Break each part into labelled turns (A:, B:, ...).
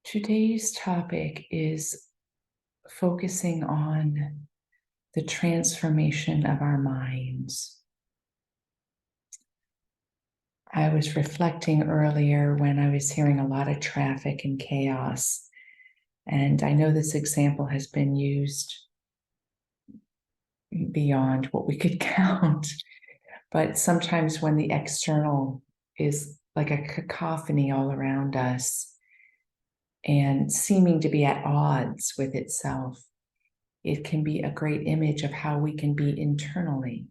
A: Today's topic is focusing on the transformation of our minds. I was reflecting earlier when I was hearing a lot of traffic and chaos, and I know this example has been used beyond what we could count, but sometimes when the external is like a cacophony all around us and seeming to be at odds with itself, it can be a great image of how we can be internally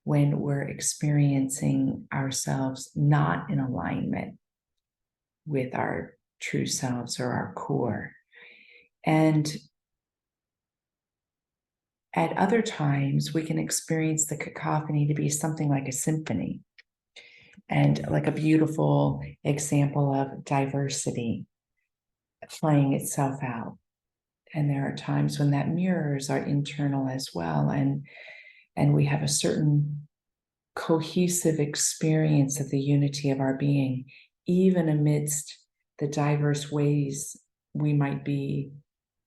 A: when we're experiencing ourselves not in alignment with our true selves or our core. And at other times, we can experience the cacophony to be something like a symphony and like a beautiful example of diversity playing itself out. And there are times when that mirrors our internal as well. And we have a certain cohesive experience of the unity of our being, even amidst the diverse ways we might be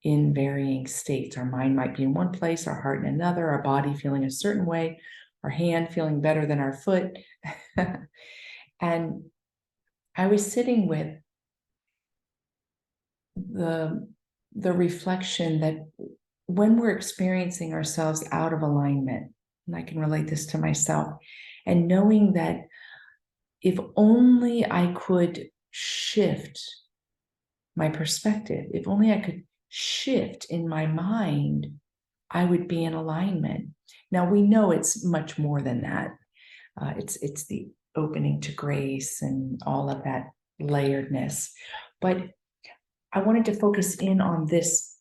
A: in varying states. Our mind might be in one place, our heart in another, our body feeling a certain way, our hand feeling better than our foot. And I was sitting with the reflection that when we're experiencing ourselves out of alignment, and I can relate this to myself, and knowing that if only I could shift my perspective, if only I could shift in my mind, I would be in alignment. Now we know it's much more than that. It's the opening to grace and all of that layeredness. But I wanted to focus in on this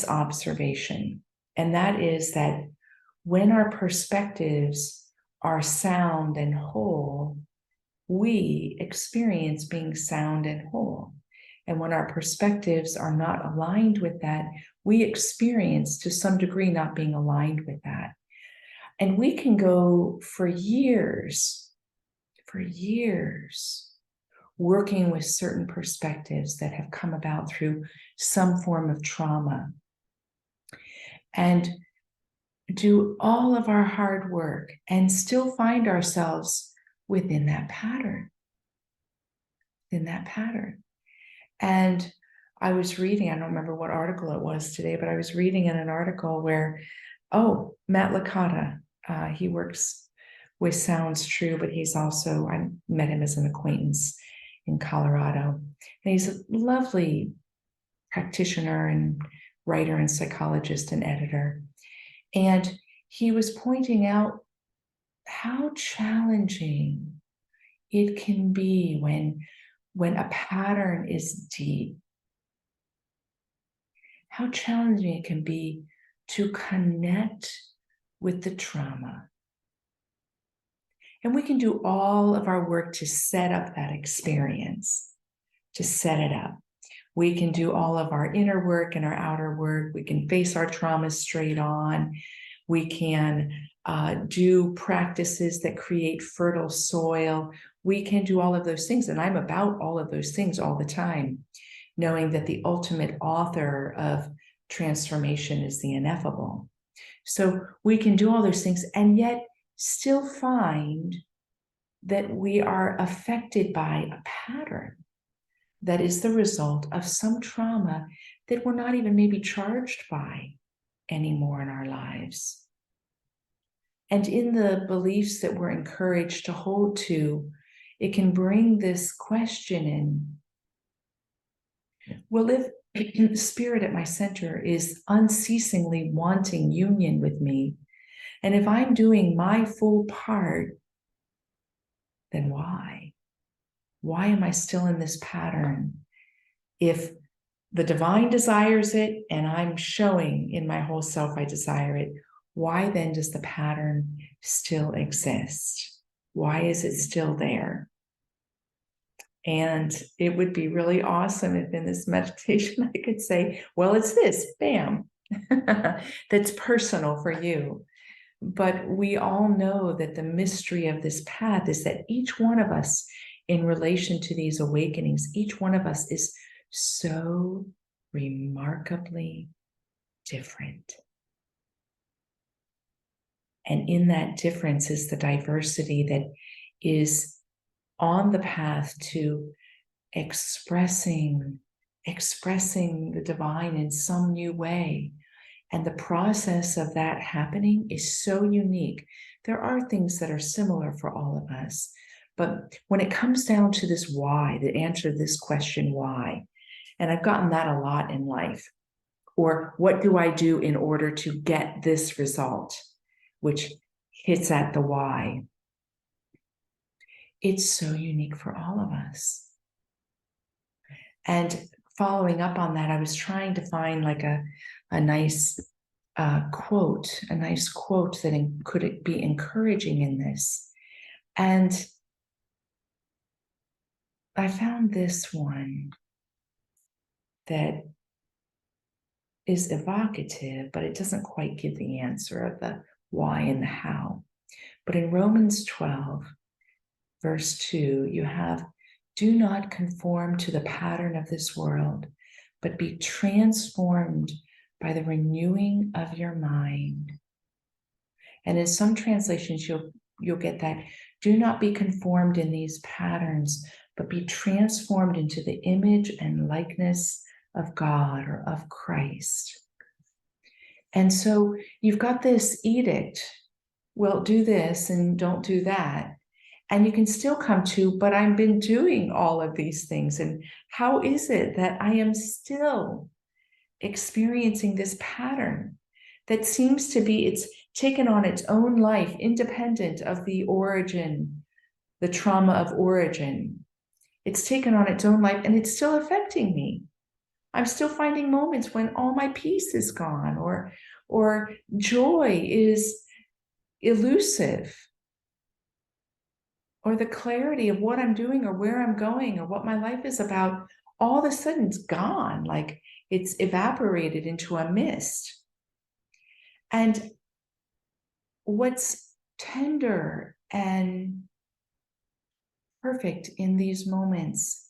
A: observation, and that is that when our perspectives are sound and whole, we experience being sound and whole. And when our perspectives are not aligned with that, we experience to some degree not being aligned with that. And we can go for years, working with certain perspectives that have come about through some form of trauma, and do all of our hard work and still find ourselves within that pattern. And I was reading, I don't remember what article it was today, but I was reading in an article where, Matt Licata, he works with Sounds True, but he's also, I met him as an acquaintance in Colorado. And he's a lovely practitioner and writer and psychologist and editor. And he was pointing out how challenging it can be when a pattern is deep, how challenging it can be to connect with the trauma. And we can do all of our work to set up that experience, to set it up. We can do all of our inner work and our outer work. We can face our traumas straight on. We can do practices that create fertile soil. We can do all of those things. And I'm about all of those things all the time, knowing that the ultimate author of transformation is the ineffable. So we can do all those things and yet still find that we are affected by a pattern that is the result of some trauma that we're not even maybe charged by anymore in our lives. And in the beliefs that we're encouraged to hold to, it can bring this question in. Well, if the spirit at my center is unceasingly wanting union with me, and if I'm doing my full part, then why? Why am I still in this pattern? If the divine desires it and I'm showing in my whole self I desire it, why then does the pattern still exist? Why is it still there? And it would be really awesome if in this meditation I could say, well, it's this, bam, that's personal for you. But we all know that the mystery of this path is that each one of us in relation to these awakenings. Each one of us is so remarkably different. And in that difference is the diversity that is on the path to expressing the divine in some new way. And the process of that happening is so unique. There are things that are similar for all of us. But when it comes down to this why, the answer to this question, why, and I've gotten that a lot in life, or what do I do in order to get this result, which hits at the why. It's so unique for all of us. And following up on that, I was trying to find like a nice quote that could it be encouraging in this. And I found this one that is evocative, but it doesn't quite give the answer of the why and the how. But in Romans 12, verse 2, you have, do not conform to the pattern of this world, but be transformed by the renewing of your mind. And in some translations, you'll get that, do not be conformed in these patterns, but be transformed into the image and likeness of God or of Christ. And so you've got this edict, well, do this and don't do that. And you can still come to, but I've been doing all of these things. And how is it that I am still experiencing this pattern that seems to be, it's taken on its own life, independent of the origin, the trauma of origin. It's taken on its own life and it's still affecting me. I'm still finding moments when all my peace is gone, or joy is elusive, or the clarity of what I'm doing or where I'm going or what my life is about, all of a sudden it's gone, like it's evaporated into a mist. And what's tender and perfect in these moments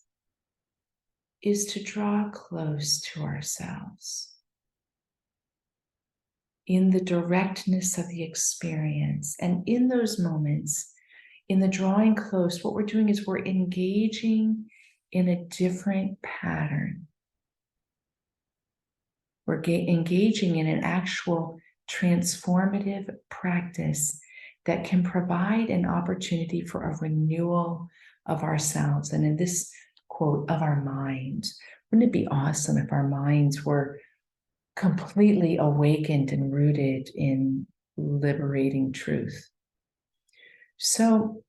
A: is to draw close to ourselves in the directness of the experience. And in those moments, in the drawing close, what we're doing is we're engaging in a different pattern. We're engaging in an actual transformative practice that can provide an opportunity for a renewal of ourselves. And in this quote, of our minds. Wouldn't it be awesome if our minds were completely awakened and rooted in liberating truth? So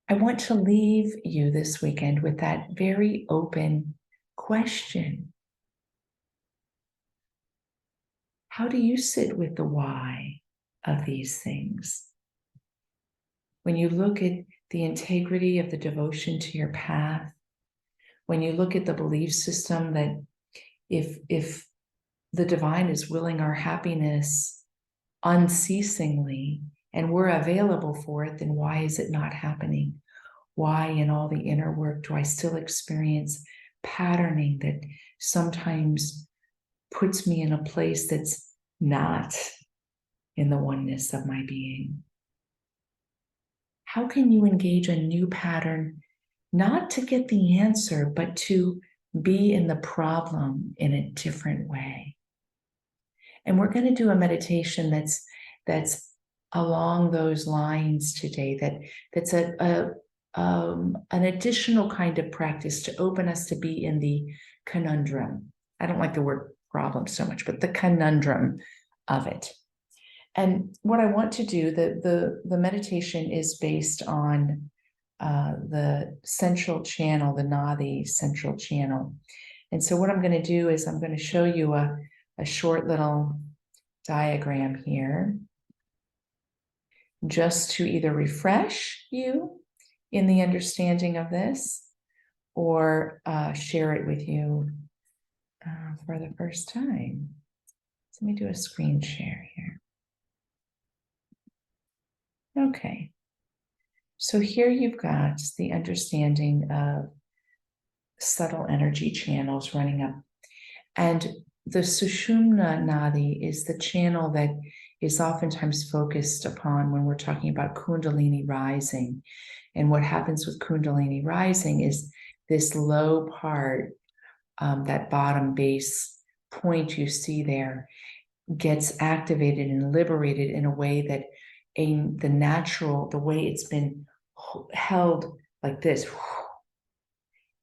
A: I want to leave you this weekend with that very open question. How do you sit with the why of these things? When you look at the integrity of the devotion to your path, when you look at the belief system that if the divine is willing our happiness unceasingly and we're available for it, then why is it not happening? Why in all the inner work do I still experience patterning that sometimes puts me in a place that's not in the oneness of my being? How can you engage a new pattern, not to get the answer, but to be in the problem in a different way? And we're going to do a meditation that's along those lines today, that's an additional kind of practice to open us to be in the conundrum. I don't like the word problem so much, but the conundrum of it. And what I want to do, the meditation is based on the central channel, the Nadi central channel. And so what I'm going to do is I'm going to show you a short little diagram here, just to either refresh you in the understanding of this or share it with you for the first time. So let me do a screen share here. Okay. So here you've got the understanding of subtle energy channels running up. And the Sushumna Nadi is the channel that is oftentimes focused upon when we're talking about Kundalini rising. And what happens with Kundalini rising is this low part, that bottom base point you see there, gets activated and liberated in a way that the way it's been held like this,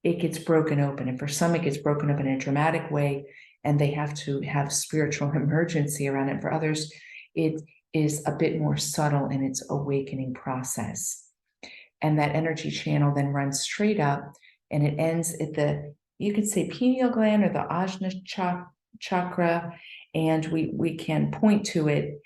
A: it gets broken open. And for some, it gets broken up in a dramatic way, and they have to have spiritual emergency around it. For others, it is a bit more subtle in its awakening process. And that energy channel then runs straight up, and it ends at you could say pineal gland or the Ajna chakra, and we can point to it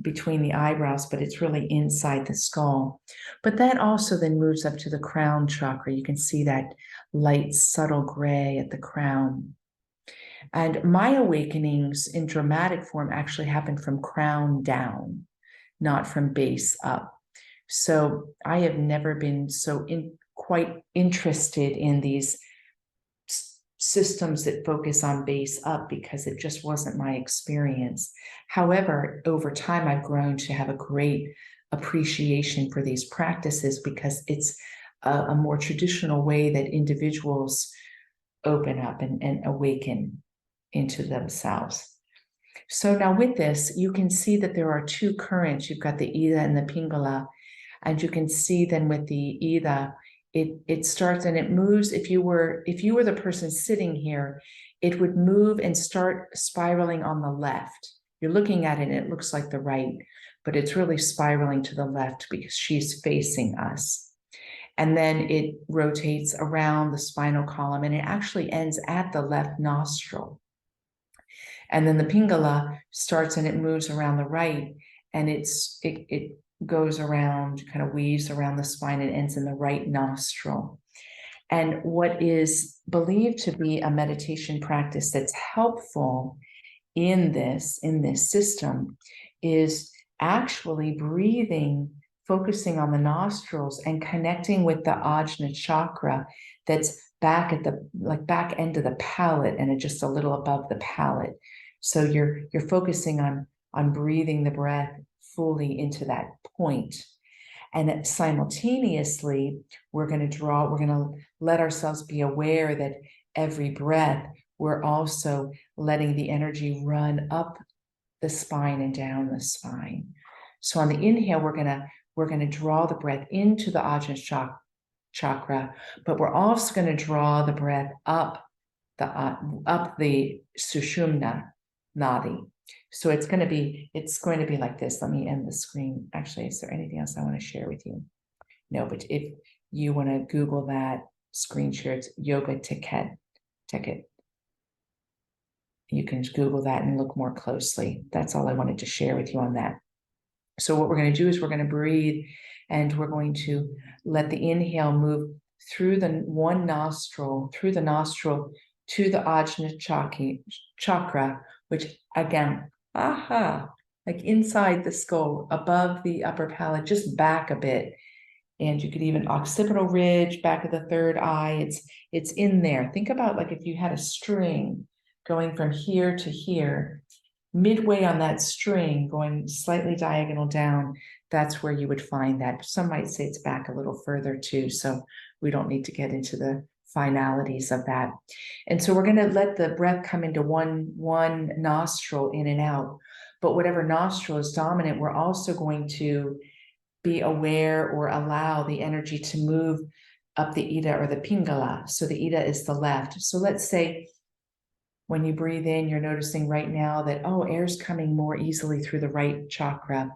A: between the eyebrows, but it's really inside the skull. But that also then moves up to the crown chakra. You can see that light, subtle gray at the crown. And my awakenings in dramatic form actually happen from crown down, not from base up. So I have never been so quite interested in these systems that focus on base up, because it just wasn't my experience. However, over time, I've grown to have a great appreciation for these practices, because it's a more traditional way that individuals open up and awaken into themselves. So now with this, you can see that there are two currents. You've got the Ida and the Pingala, and you can see then with the Ida, it starts and it moves. If you were the person sitting here, it would move and start spiraling on the left. You're looking at it and it looks like the right, but it's really spiraling to the left because she's facing us. And then it rotates around the spinal column, and it actually ends at the left nostril. And then the Pingala starts and it moves around the right, and it goes around, kind of weaves around the spine, and ends in the right nostril. And what is believed to be a meditation practice that's helpful in this system is actually breathing, focusing on the nostrils and connecting with the Ajna chakra that's back at the back end of the palate, and just a little above the palate. So you're focusing on breathing the breath fully into that point. And simultaneously, we're going to let ourselves be aware that every breath, we're also letting the energy run up the spine and down the spine. So on the inhale, we're going to draw the breath into the Ajna chakra, but we're also going to draw the breath up the Sushumna Nadi. So it's going to be like this. Let me end the screen. Actually, is there anything else I want to share with you? No, but if you want to Google that, screen share, it's Yoga Teket. You can Google that and look more closely. That's all I wanted to share with you on that. So what we're going to do is we're going to breathe, and we're going to let the inhale move through the nostril to the Ajna chakra, which again, like inside the skull, above the upper palate, just back a bit. And you could even occipital ridge, back of the third eye, it's in there. Think about like if you had a string going from here to here, midway on that string, going slightly diagonal down, that's where you would find that. Some might say it's back a little further too, so we don't need to get into the finalities of that. And so we're going to let the breath come into one nostril in and out, but whatever nostril is dominant, we're also going to be aware or allow the energy to move up the Ida or the Pingala. So the Ida is the left. So let's say when you breathe in, you're noticing right now that, air's coming more easily through the right chakra.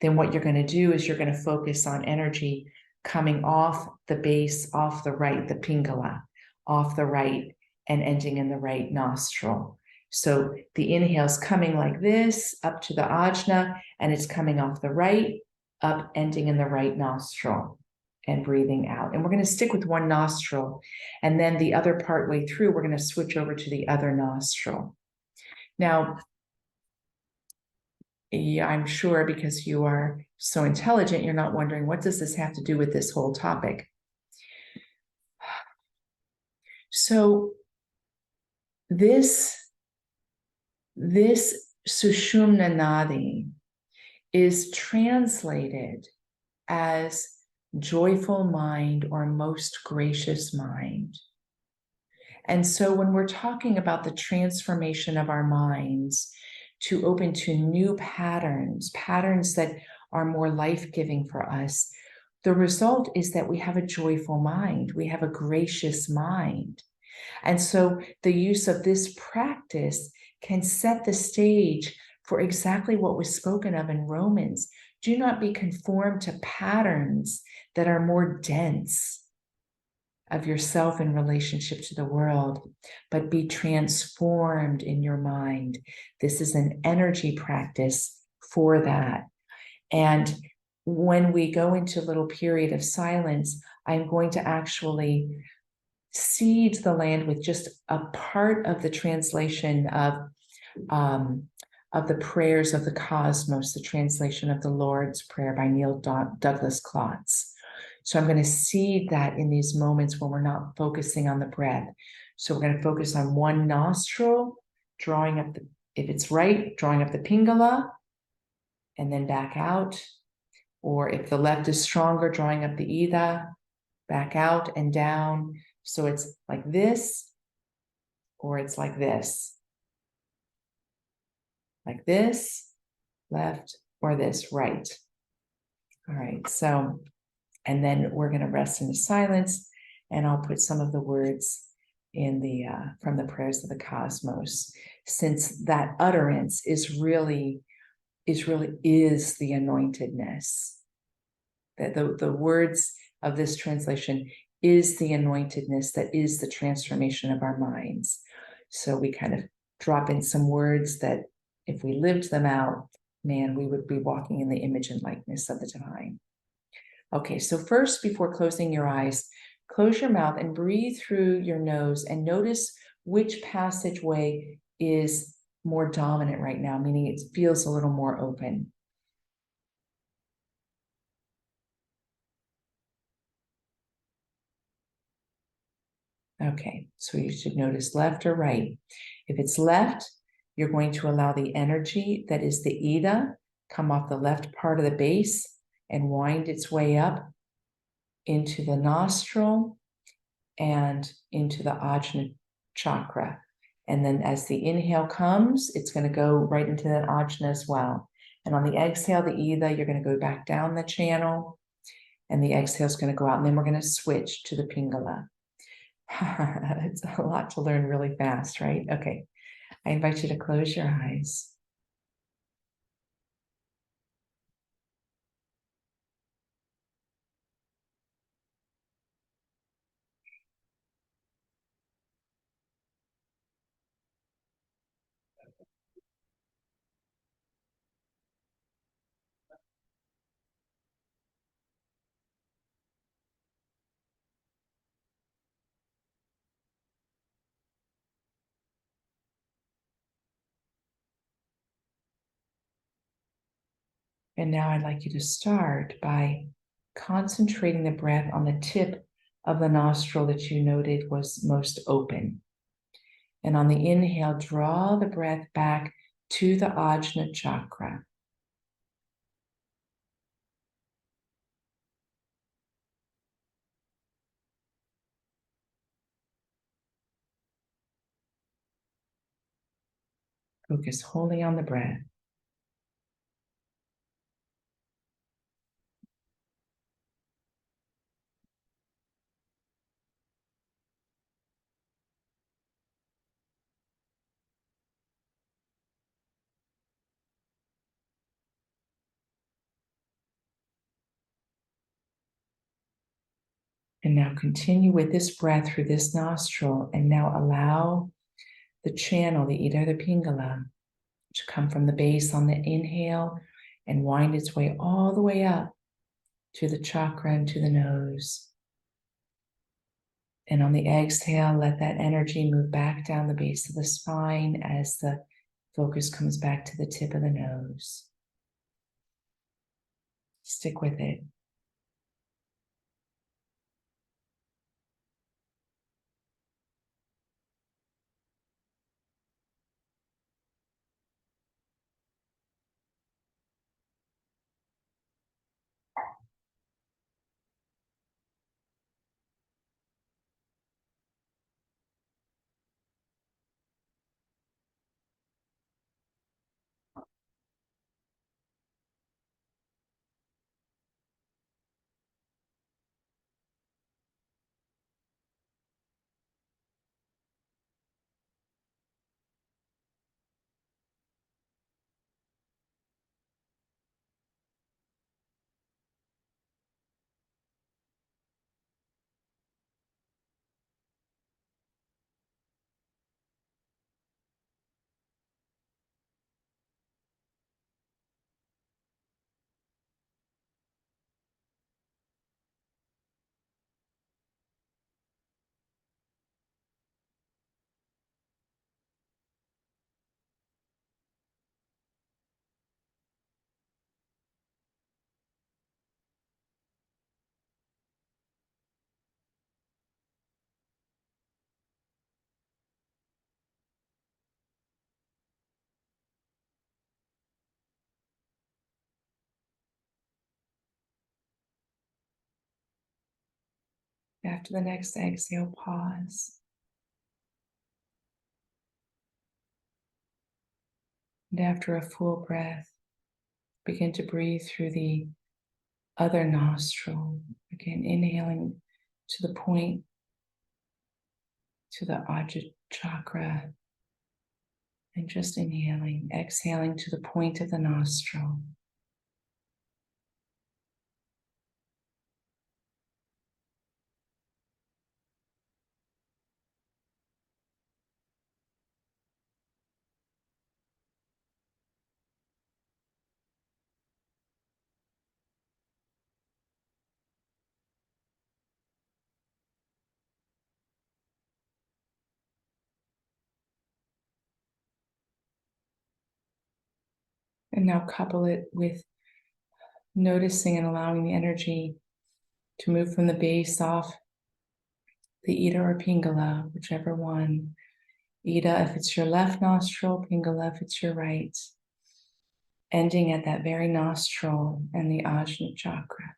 A: Then what you're going to do is you're going to focus on energy coming off the base, off the right, the Pingala, off the right, and ending in the right nostril. So the inhale's coming like this, up to the Ajna, and it's coming off the right, up, ending in the right nostril, and breathing out. And we're going to stick with one nostril. And then the other part way through, we're going to switch over to the other nostril. Now, Yeah, I'm sure because you are so intelligent, you're not wondering, what does this have to do with this whole topic? So this Sushumna Nadi is translated as joyful mind or most gracious mind. And so when we're talking about the transformation of our minds to open to new patterns that are more life-giving for us, the result is that we have a joyful mind, we have a gracious mind. And so the use of this practice can set the stage for exactly what was spoken of in Romans. Do not be conformed to patterns that are more dense of yourself in relationship to the world, but be transformed in your mind. This is an energy practice for that. And when we go into a little period of silence, I'm going to actually seed the land with just a part of the translation of the prayers of the cosmos, the translation of the Lord's Prayer by Neil Douglas Klotz. So I'm going to seed that in these moments when we're not focusing on the breath. So we're going to focus on one nostril, drawing up the, if it's right, drawing up the Pingala, and then back out. Or if the left is stronger, drawing up the Ida, back out and down. So it's like this, or it's like this. Like this, left, or this, right. All right, so, and then we're going to rest in the silence, and I'll put some of the words in the from the prayers of the cosmos, since that utterance is really the anointedness. That the words of this translation is the anointedness that is the transformation of our minds. So we kind of drop in some words that if we lived them out, man, we would be walking in the image and likeness of the divine. Okay, so first, before closing your eyes, close your mouth and breathe through your nose and notice which passageway is more dominant right now, meaning it feels a little more open. Okay, so you should notice left or right. If it's left, you're going to allow the energy that is the Ida come off the left part of the base and wind its way up into the nostril and into the Ajna chakra. And then as the inhale comes, it's going to go right into that Ajna as well. And on the exhale, the Ida, you're going to go back down the channel, and the exhale is going to go out. And then we're going to switch to the Pingala. It's a lot to learn really fast, right? Okay. I invite you to close your eyes. And now I'd like you to start by concentrating the breath on the tip of the nostril that you noted was most open. And on the inhale, draw the breath back to the Ajna chakra. Focus wholly on the breath. And now continue with this breath through this nostril, and now allow the channel, the Ida, the Pingala, to come from the base on the inhale and wind its way all the way up to the chakra and to the nose. And on the exhale, let that energy move back down the base of the spine as the focus comes back to the tip of the nose. Stick with it. After the next exhale, pause. And after a full breath, begin to breathe through the other nostril. Again, inhaling to the point, to the Ajna chakra, and just inhaling, exhaling to the point of the nostril. And now couple it with noticing and allowing the energy to move from the base off the Ida or Pingala, whichever one. Ida if it's your left nostril, Pingala if it's your right. Ending at that very nostril and the Ajna chakra.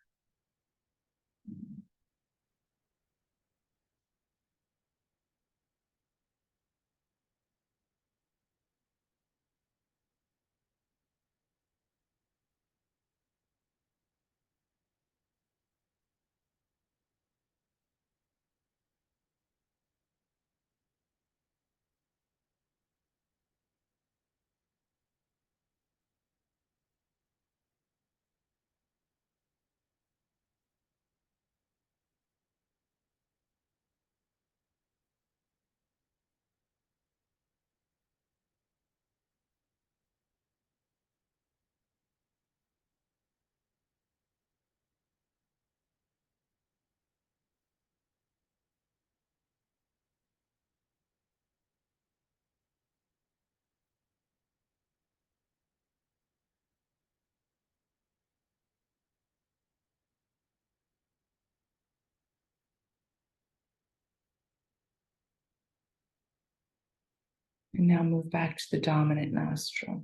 A: And now move back to the dominant nostril.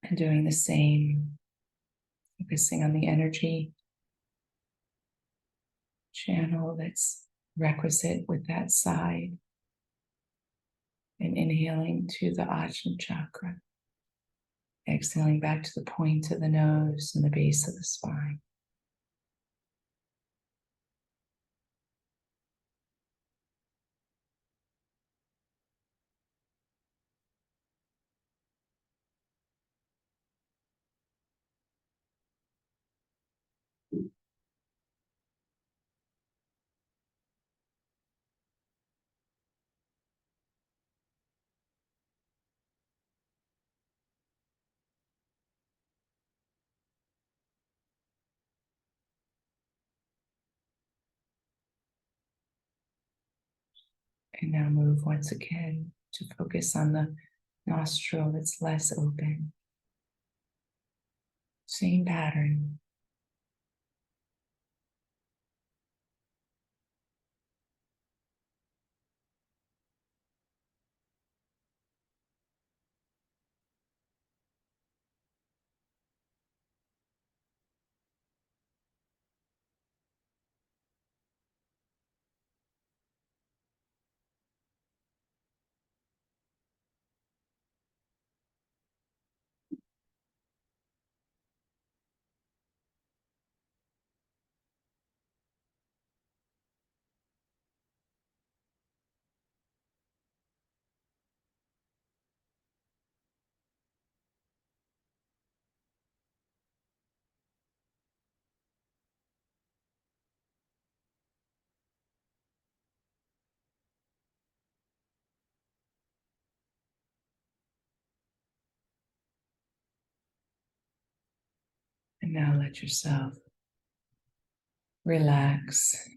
A: And doing the same, focusing on the energy channel that's requisite with that side. And inhaling to the Ajna chakra. Exhaling back to the point of the nose and the base of the spine. And now move once again to focus on the nostril that's less open. Same pattern. And now let yourself relax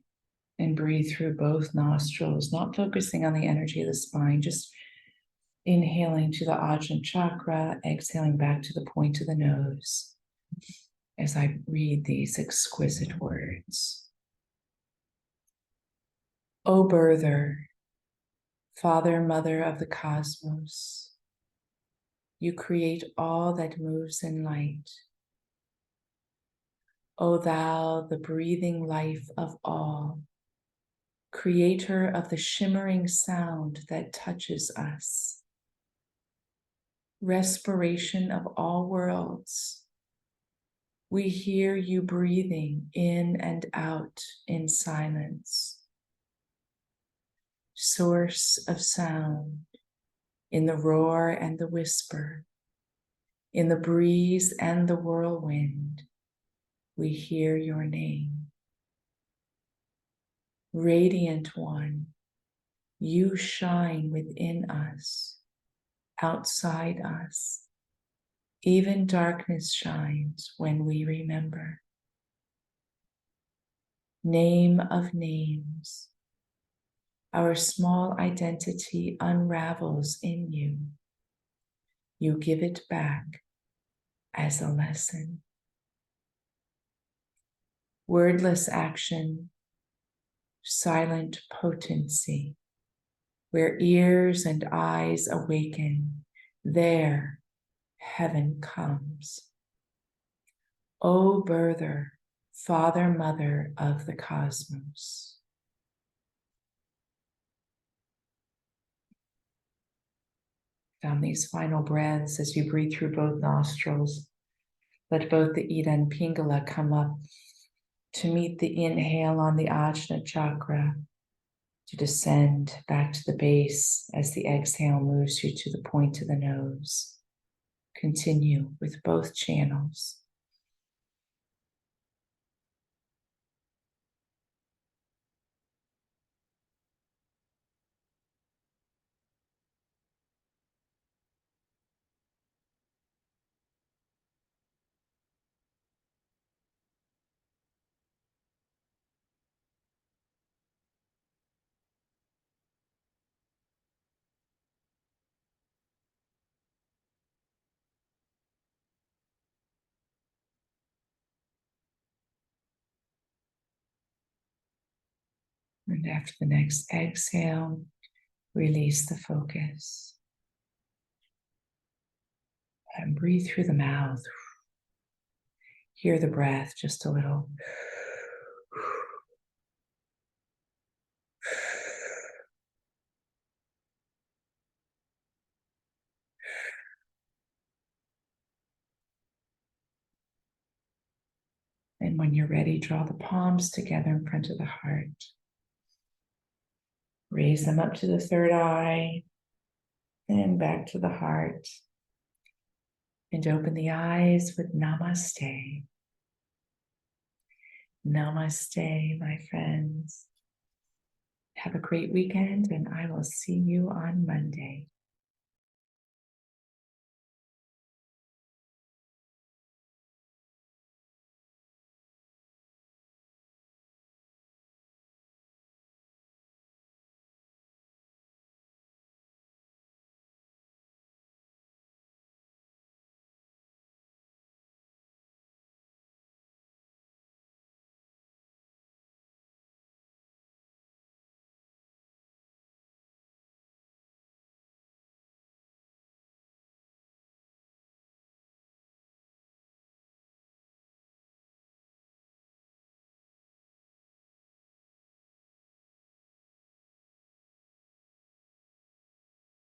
A: and breathe through both nostrils, not focusing on the energy of the spine, just inhaling to the Ajna chakra, exhaling back to the point of the nose as I read these exquisite words. O birther, father, mother of the cosmos, you create all that moves in light. O thou, the breathing life of all, creator of the shimmering sound that touches us, respiration of all worlds, we hear you breathing in and out in silence. Source of sound, in the roar and the whisper, in the breeze and the whirlwind, we hear your name. Radiant one, you shine within us, outside us. Even darkness shines when we remember. Name of names, our small identity unravels in you. You give it back as a lesson. Wordless action, silent potency, where ears and eyes awaken, there heaven comes. O birther, father, mother of the cosmos. On these final breaths, as you breathe through both nostrils, let both the Ida and Pingala come up to meet the inhale on the Ajna chakra, to descend back to the base as the exhale moves you to the point of the nose. Continue with both channels. And after the next exhale, release the focus. And breathe through the mouth. Hear the breath just a little. And when you're ready, draw the palms together in front of the heart. Raise them up to the third eye and back to the heart. And open the eyes with namaste. Namaste, my friends. Have a great weekend, and I will see you on Monday.